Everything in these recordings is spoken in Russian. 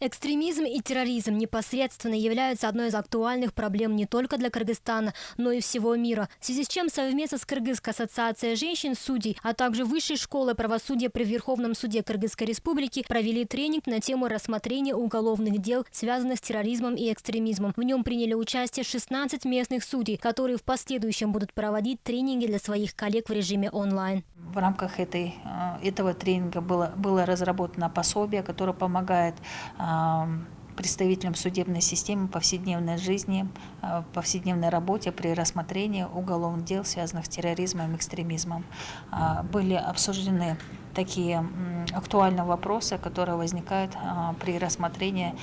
Экстремизм и терроризм непосредственно являются одной из актуальных проблем не только для Кыргызстана, но и всего мира. В связи с чем совместно с Кыргызской ассоциацией женщин-судей, а также Высшей школой правосудия при Верховном суде Кыргызской республики провели тренинг на тему рассмотрения уголовных дел, связанных с терроризмом и экстремизмом. В нем приняли участие 16 местных судей, которые в последующем будут проводить тренинги для своих коллег в режиме онлайн. В рамках этого тренинга было разработано пособие, которое помогает представителям судебной системы в повседневной жизни, в повседневной работе при рассмотрении уголовных дел, связанных с терроризмом и экстремизмом. Были обсуждены такие актуальные вопросы, которые возникают при рассмотрении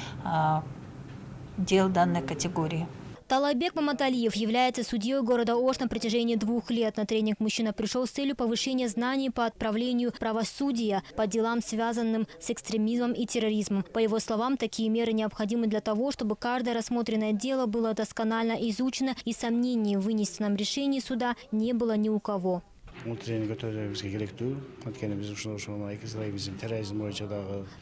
дел данной категории. Талайбек Маматалиев является судьей города Ош на протяжении 2 лет. На тренинг мужчина пришел с целью повышения знаний по отправлению правосудия по делам, связанным с экстремизмом и терроризмом. По его словам, такие меры необходимы для того, чтобы каждое рассмотренное дело было досконально изучено и сомнений в вынесенном решении суда не было ни у кого.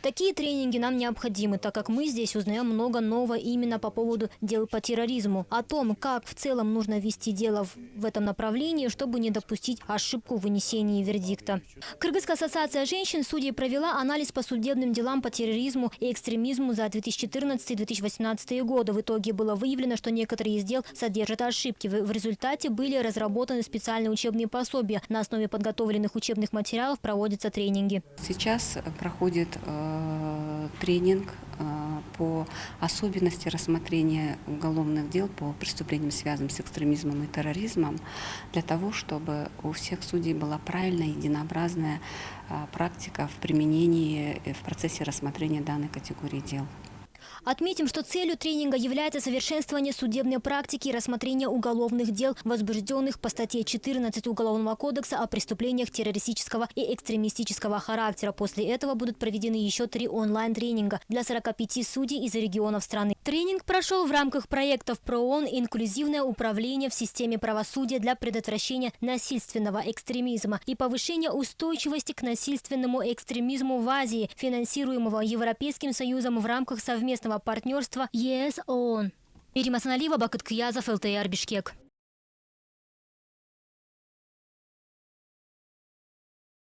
Такие тренинги нам необходимы, так как мы здесь узнаем много нового именно по поводу дел по терроризму. О том, как в целом нужно вести дело в этом направлении, чтобы не допустить ошибку в вынесении вердикта. Кыргызская ассоциация женщин-судей провела анализ по судебным делам по терроризму и экстремизму за 2014-2018 годы. В итоге было выявлено, что некоторые из дел содержат ошибки. В результате были разработаны специальные учебные пособия. На основе подготовленных учебных материалов проводятся тренинги. Сейчас проходит тренинг по особенности рассмотрения уголовных дел по преступлениям, связанным с экстремизмом и терроризмом, для того, чтобы у всех судей была правильная, единообразная практика в применении в процессе рассмотрения данной категории дел. Отметим, что целью тренинга является совершенствование судебной практики и рассмотрения уголовных дел, возбужденных по статье 14 Уголовного кодекса о преступлениях террористического и экстремистического характера. После этого будут проведены еще 3 онлайн-тренинга для 45 судей из регионов страны. Тренинг прошел в рамках проектов ПРООН «Инклюзивное управление в системе правосудия для предотвращения насильственного экстремизма и повышения устойчивости к насильственному экстремизму в Азии», финансируемого Европейским Союзом в рамках совместного партнерства ЕС-ООН. Ирина Саналиева, Бакыт Кыязов, ЛТР Бишкек.